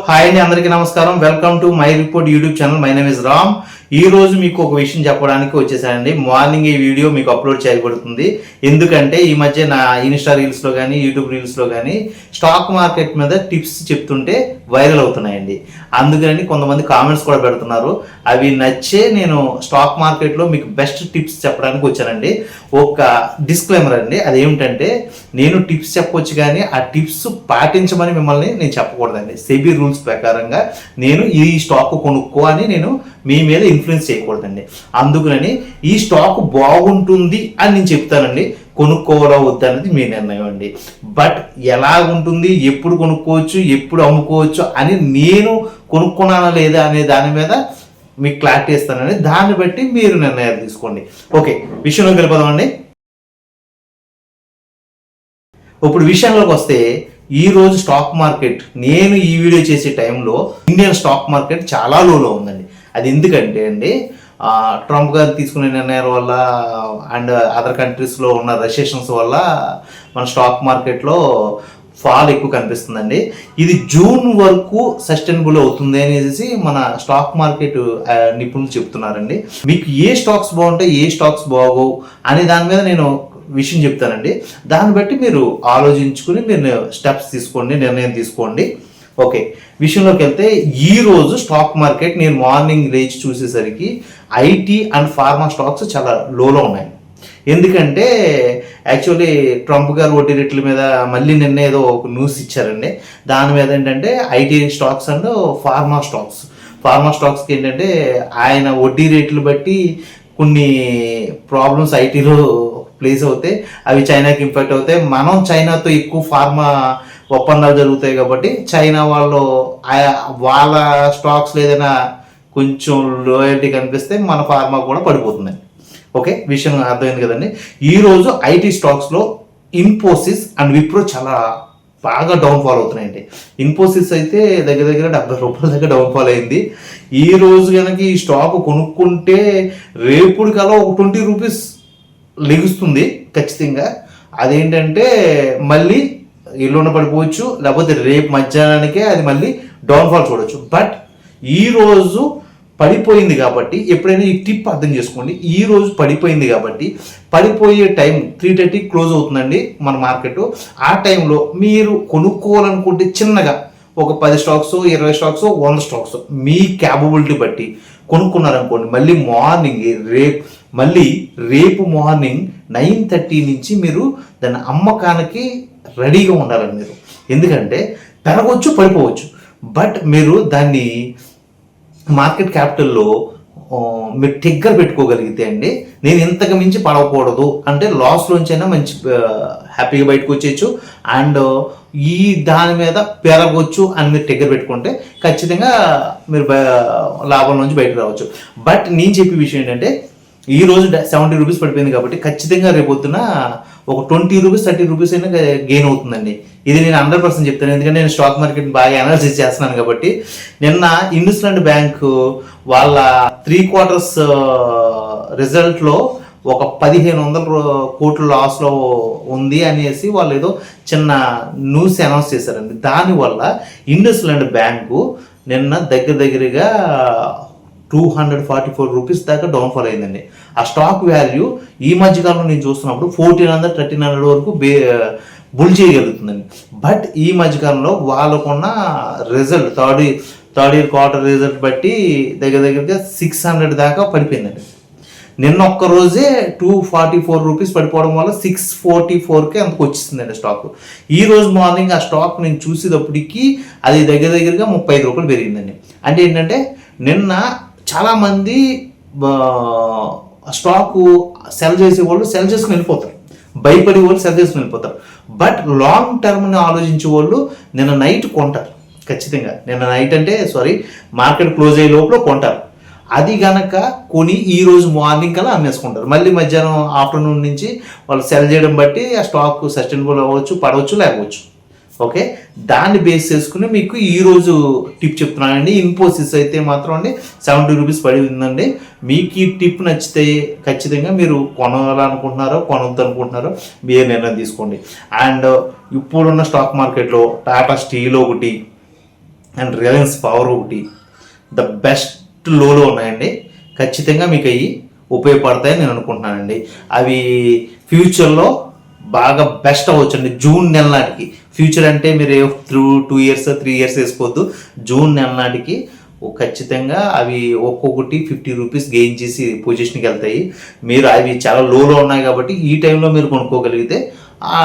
Hi అండి, అందరికీ నమస్కారం. Welcome to my report YouTube channel. My name is Ram. ఈ రోజు మీకు ఒక విషయం చెప్పడానికి వచ్చేసానండి. మార్నింగ్ ఈ వీడియో మీకు అప్లోడ్ చేయబడుతుంది. ఎందుకంటే ఈ మధ్య నా ఇన్స్టా రీల్స్లో కానీ యూట్యూబ్ రీల్స్లో కానీ స్టాక్ మార్కెట్ మీద టిప్స్ చెప్తుంటే వైరల్ అవుతున్నాయండి. అందుకని కొంతమంది కామెంట్స్ కూడా పెడుతున్నారు. అవి నచ్చే నేను స్టాక్ మార్కెట్లో మీకు బెస్ట్ టిప్స్ చెప్పడానికి వచ్చానండి. ఒక డిస్క్లైమర్ అండి, అదేమిటంటే నేను టిప్స్ చెప్పొచ్చు కానీ ఆ టిప్స్ పాటించమని మిమ్మల్ని నేను చెప్పకూడదండి. సెబీ రూల్స్ ప్రకారంగా నేను ఈ స్టాక్ కొనుక్కో అని నేను మీ మీద ఇన్ఫ్లుయెన్స్ చేయకూడదండి. అందుకని ఈ స్టాక్ బాగుంటుంది అని నేను చెప్తానండి. కొనుక్కోవాలా వద్దనేది మీ నిర్ణయం అండి. బట్ ఎలా ఉంటుంది, ఎప్పుడు కొనుక్కోవచ్చు, ఎప్పుడు అమ్ముకోవచ్చు అని నేను కొనుక్కున్నానా లేదా అనే దాని మీద మీకు క్లారిటీ ఇస్తానండి. దాన్ని బట్టి మీరు నిర్ణయాలు తీసుకోండి. ఓకే, విషయంలోకి వెళ్ళిపోదామండి. ఇప్పుడు విషయంలోకి వస్తే ఈ రోజు స్టాక్ మార్కెట్ నేను ఈ వీడియో చేసే టైంలో ఇండియన్ స్టాక్ మార్కెట్ చాలా లోలో ఉందండి. అది ఎందుకంటే అండి, ట్రంప్ గారు తీసుకునే నిర్ణయాల వల్ల అండ్ అదర్ కంట్రీస్లో ఉన్న రెసెషన్స్ వల్ల మన స్టాక్ మార్కెట్లో ఫాల్ ఎక్కువ కనిపిస్తుందండి. ఇది జూన్ వరకు సస్టైనబుల్ అవుతుంది అనేసి మన స్టాక్ మార్కెట్ నిపుణులు చెప్తున్నారండి. మీకు ఏ స్టాక్స్ బాగుంటాయి, ఏ స్టాక్స్ బాగోవు అనే దాని మీద నేను విషయం చెప్తానండి. దాన్ని బట్టి మీరు ఆలోచించుకుని మీరు స్టెప్స్ తీసుకోండి, నిర్ణయం తీసుకోండి. ఓకే, విషయంలోకి వెళ్తే ఈ రోజు స్టాక్ మార్కెట్ నేను మార్నింగ్ లేచి చూసేసరికి ఐటీ అండ్ ఫార్మా స్టాక్స్ చాలా లోలో ఉన్నాయి. ఎందుకంటే యాక్చువల్లీ ట్రంప్ గారు వడ్డీ రేట్ల మీద మళ్ళీ నిన్న ఏదో ఒక న్యూస్ ఇచ్చారండి. దాని మీద ఏంటంటే ఐటీ స్టాక్స్ అండ్ ఫార్మా స్టాక్స్కి ఏంటంటే ఆయన వడ్డీ రేట్లు బట్టి కొన్ని ప్రాబ్లమ్స్ ఐటీలో ప్లేస్ అవుతాయి, అవి చైనాకి ఇంపాక్ట్ అవుతాయి. మనం చైనాతో ఎక్కువ ఫార్మా ఒప్పందాలు జరుగుతాయి కాబట్టి చైనా వాళ్ళ స్టాక్స్లో ఏదైనా కొంచెం లోయల్టీ కనిపిస్తే మన ఫార్మా కూడా పడిపోతుంది. ఓకే, విషయం అర్థమైంది కదండి. ఈరోజు ఐటీ స్టాక్స్లో ఇన్ఫోసిస్ అండ్ విప్రో చాలా బాగా డౌన్ఫాల్ అవుతున్నాయండి. ఇన్ఫోసిస్ అయితే దగ్గర దగ్గర 70 రూపాయల దగ్గర డౌన్ఫాల్ అయింది. ఈ రోజు కనుక ఈ స్టాక్ కొనుక్కుంటే రేపుడు కల్లా ఒక 20 రూపీస్ లెగుస్తుంది ఖచ్చితంగా. అదేంటంటే మళ్ళీ ఇల్లున్న పడిపోవచ్చు, లేకపోతే రేపు మధ్యాహ్నానికే అది మళ్ళీ డౌన్ఫాల్ చూడవచ్చు. బట్ ఈరోజు పడిపోయింది కాబట్టి ఎప్పుడైనా ఈ టిప్ అర్థం చేసుకోండి. ఈ రోజు పడిపోయింది కాబట్టి పడిపోయే టైం 3:30 క్లోజ్ అవుతుందండి మన మార్కెట్. ఆ టైంలో మీరు కొనుక్కోవాలనుకుంటే చిన్నగా ఒక 10 స్టాక్స్, 20 స్టాక్స్, 100 స్టాక్స్ మీ క్యాపబిలిటీ బట్టి కొనుక్కున్నారనుకోండి, మళ్ళీ రేపు మార్నింగ్ 9:30 నుంచి మీరు దాని అమ్మకానికి రెడీగా ఉండాలండి మీరు. ఎందుకంటే పెరగవచ్చు, పడిపోవచ్చు. బట్ మీరు దాన్ని మార్కెట్ క్యాపిటల్లో మీరు టిగ్గర్ పెట్టుకోగలిగితే అండి, నేను ఇంతకు మించి పడకూడదు అంటే లాస్లోంచైనా మంచి హ్యాపీగా బయటకు వచ్చేయచ్చు అండ్ ఈ దాని మీద పెరగవచ్చు అని మీరు టిగ్గర్ పెట్టుకుంటే ఖచ్చితంగా మీరు లాభం నుంచి బయటకు రావచ్చు. బట్ నేను చెప్పే విషయం ఏంటంటే ఈ రోజు 70 రూపీస్ పడిపోయింది కాబట్టి ఖచ్చితంగా రేపొద్దున ఒక 20 రూపీస్ 30 రూపీస్ అయినా గెయిన్ అవుతుందండి. ఇది నేను 100% చెప్తాను, ఎందుకంటే నేను స్టాక్ మార్కెట్ బాగా అనాలిసిస్ చేస్తున్నాను కాబట్టి. నిన్న ఇండస్లాండ్ బ్యాంక్ వాళ్ళ 3 quarters రిజల్ట్లో ఒక 1500 కోట్ల లాస్లో ఉంది అనేసి వాళ్ళు ఏదో చిన్న న్యూస్ అనౌన్స్ చేశారండి. దానివల్ల ఇండస్లాండ్ బ్యాంకు నిన్న దగ్గరగా 244 రూపీస్ దాకా డౌన్ఫాల్ అయిందండి. ఆ స్టాక్ వాల్యూ ఈ మధ్యకాలంలో నేను చూస్తున్నప్పుడు 1400, 1300 వరకు బుల్ చేయగలుగుతుందండి. బట్ ఈ మధ్యకాలంలో వాళ్ళకున్న result third year quarter result బట్టి దగ్గరగా 600 దాకా పడిపోయిందండి. నిన్న ఒక్క రోజే 244 రూపీస్ పడిపోవడం వల్ల 644కే అంతకు వచ్చిందండి స్టాక్. ఈ రోజు మార్నింగ్ ఆ స్టాక్ నేను చూసేటప్పటికి అది దగ్గరగా 35 రూపాయలు పెరిగిందండి. అంటే ఏంటంటే నిన్న చాలామంది స్టాకు సెల్ చేసేవాళ్ళు సెల్ చేసుకుని వెళ్ళిపోతారు, భయపడే వాళ్ళు సెల్ చేసుకుని వెళ్ళిపోతారు. బట్ లాంగ్ టర్మ్ని ఆలోచించే వాళ్ళు నిన్న నైట్ కొంటారు. ఖచ్చితంగా నిన్న నైట్ అంటే మార్కెట్ క్లోజ్ అయ్యే లోపల కొంటారు. అది గనక కొని ఈ రోజు మార్నింగ్ కల్లా అమ్మేసుకుంటారు. మళ్ళీ మధ్యాహ్నం ఆఫ్టర్నూన్ నుంచి వాళ్ళు సెల్ చేయడం బట్టి ఆ స్టాక్ సస్టైనబుల్ అవ్వచ్చు, పడవచ్చు, లేకపోవచ్చు. ఓకే, దాన్ని బేస్ చేసుకుని మీకు ఈరోజు టిప్ చెప్తున్నానండి. ఇన్ఫోసిస్ అయితే మాత్రం అండి 70 రూపీస్ పడి ఉందండి. మీకు ఈ టిప్ నచ్చితే ఖచ్చితంగా మీరు కొనాలనుకుంటున్నారో కొనొద్దు అనుకుంటున్నారో మీరు నిర్ణయం తీసుకోండి. అండ్ ఇప్పుడున్న స్టాక్ మార్కెట్లో టాటా స్టీల్ ఒకటి, అండ్ రిలయన్స్ పవర్ ఒకటి ద బెస్ట్ లోలో ఉన్నాయండి. ఖచ్చితంగా మీకు అవి ఉపయోగపడతాయని నేను అనుకుంటున్నానండి. అవి ఫ్యూచర్లో బాగా బెస్ట్ అవ్వచ్చండి. జూన్ నెల నాటికి, ఫ్యూచర్ అంటే మీరు 2 years 3 years వేసుకోవద్దు, జూన్ నెల నాటికి ఖచ్చితంగా అవి ఒక్కొక్కటి 50 రూపీస్ గెయిన్ చేసి పొజిషన్కి వెళ్తాయి. మీరు అవి చాలా లోలో ఉన్నాయి కాబట్టి ఈ టైంలో మీరు కొనుక్కోగలిగితే ఆ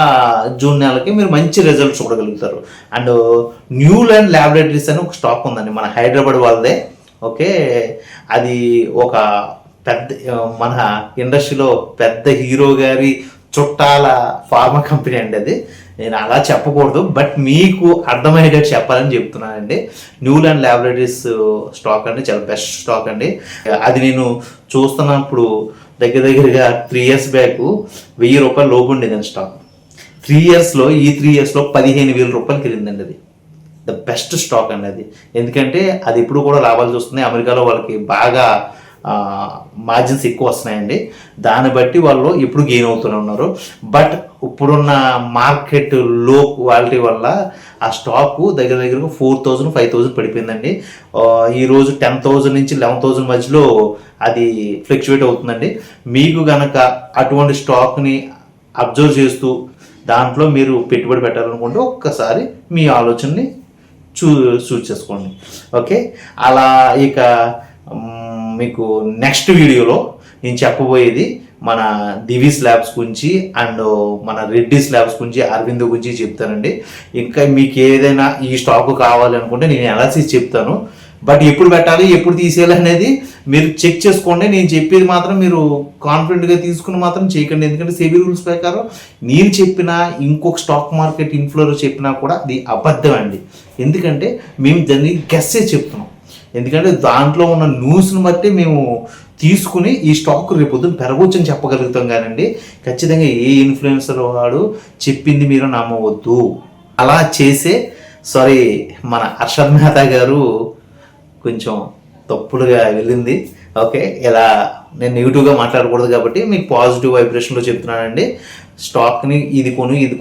జూన్ నెలకి మీరు మంచి రిజల్ట్ చూడగలుగుతారు. అండ్ న్యూలాండ్ ల్యాబొరేటరీస్ అని ఒక స్టాక్ ఉందండి, మన హైదరాబాద్ వాళ్ళదే. ఓకే, అది ఒక పెద్ద మన ఇండస్ట్రీలో పెద్ద హీరో గారి చుట్టాల ఫార్మా కంపెనీ అండి. అది నేను అలా చెప్పకూడదు, బట్ మీకు అర్థమయ్యేటట్టు చెప్పాలని చెప్తున్నానండి. న్యూలాండ్ ల్యాబొరేటరీస్ స్టాక్ అండి చాలా బెస్ట్ స్టాక్ అండి. అది నేను చూస్తున్నప్పుడు దగ్గరగా 3 years బ్యాక్ 1000 రూపాయలు లోపు ఉండేదండి స్టాక్. 3 yearsలో ఈ 3 yearsలో 15,000 రూపాయలకి వెళ్ళిందండి. అది ద బెస్ట్ స్టాక్ అండి అది. ఎందుకంటే అది ఇప్పుడు కూడా లాభాలు చూస్తుంది. అమెరికాలో వాళ్ళకి బాగా మార్జిన్స్ ఎక్కువ వస్తున్నాయండి. దాన్ని బట్టి వాళ్ళు ఎప్పుడు గెయిన్ అవుతూనే ఉన్నారు. బట్ ఇప్పుడున్న మార్కెట్ లో క్వాలిటీ వల్ల ఆ స్టాకు దగ్గర 4,000 5,000 పడిపోయిందండి. ఈరోజు 10,000 నుంచి 11,000 మధ్యలో అది ఫ్లక్చువేట్ అవుతుందండి. మీకు కనుక అటువంటి స్టాక్ని అబ్జర్వ్ చేస్తూ దాంట్లో మీరు పెట్టుబడి పెట్టాలనుకుంటే ఒక్కసారి మీ ఆలోచనని చూస్ చేసుకోండి. ఓకే, అలా ఇక మీకు నెక్స్ట్ వీడియోలో నేను చెప్పబోయేది మన దివీస్ ల్యాబ్స్ గురించి అండ్ మన రెడ్డిస్ ల్యాబ్స్ గురించి, అరవిందో గురించి చెప్తానండి. ఇంకా మీకు ఏదైనా ఈ స్టాక్ కావాలనుకుంటే నేను అనాలిసిస్ చెప్తాను. బట్ ఎప్పుడు పెట్టాలి ఎప్పుడు తీసేయాలి అనేది మీరు చెక్ చేసుకోండి. నేను చెప్పేది మాత్రం మీరు కాన్ఫిడెంట్గా తీసుకుని మాత్రం చేయకండి. ఎందుకంటే సెబీ రూల్స్ ప్రకారం నేను చెప్పినా ఇంకొక స్టాక్ మార్కెట్ ఇన్ఫ్లుయెన్సర్ చెప్పినా కూడా అది అబద్ధం అండి. ఎందుకంటే మేము దాన్ని గెస్సే చెప్తున్నాం. ఎందుకంటే దాంట్లో ఉన్న న్యూస్ని బట్టి మేము తీసుకుని ఈ స్టాక్ రేపొద్దున పెరగొచ్చని చెప్పగలుగుతాం. కానండి ఖచ్చితంగా ఏ ఇన్ఫ్లుయెన్సర్ వాడు చెప్పింది మీరు నమ్మవద్దు. అలా చేసే మన హర్షద్ మెహతా గారు కొంచెం తప్పుడుగా వెళ్ళింది. ఓకే, ఇలా నేను నెగిటివ్గా మాట్లాడకూడదు కాబట్టి మీకు పాజిటివ్ వైబ్రేషన్లో చెప్తున్నానండి. స్టాక్ని ఇది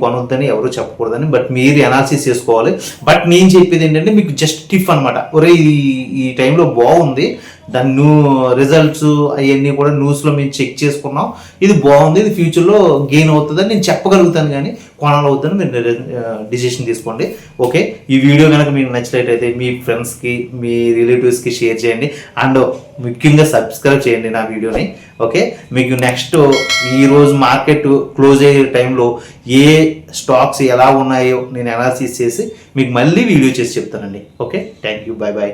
కొనొద్దని ఎవరు చెప్పకూడదని, బట్ మీరు అనాలిసిస్ చేసుకోవాలి. బట్ నేను చెప్పేది ఏంటంటే మీకు జస్ట్ టిప్ అనమాట. ఒరే ఈ టైంలో బాగుంది, దాని రిజల్ట్స్ అవన్నీ కూడా న్యూస్లో మేము చెక్ చేసుకున్నాం, ఇది బాగుంది, ఇది ఫ్యూచర్లో గెయిన్ అవుతుందని నేను చెప్పగలుగుతాను. కానీ కొనాలవుతుందని మీరు డిసిషన్ తీసుకోండి. ఓకే, ఈ వీడియో కనుక మీకు నచ్చినట్లయితే మీ ఫ్రెండ్స్కి మీ రిలేటివ్స్కి షేర్ చేయండి. అండ్ ముఖ్యంగా సబ్స్క్రైబ్ చేయండి నా వీడియోని. ఓకే, మీకు నెక్స్ట్ ఈరోజు మార్కెట్ క్లోజ్ అయ్యే టైంలో ఏ స్టాక్స్ ఎలా ఉన్నాయో నేను అనాలిసిస్ చేసి మీకు మళ్ళీ వీడియో చేసి చెప్తానండి. Okay, thank you, bye bye.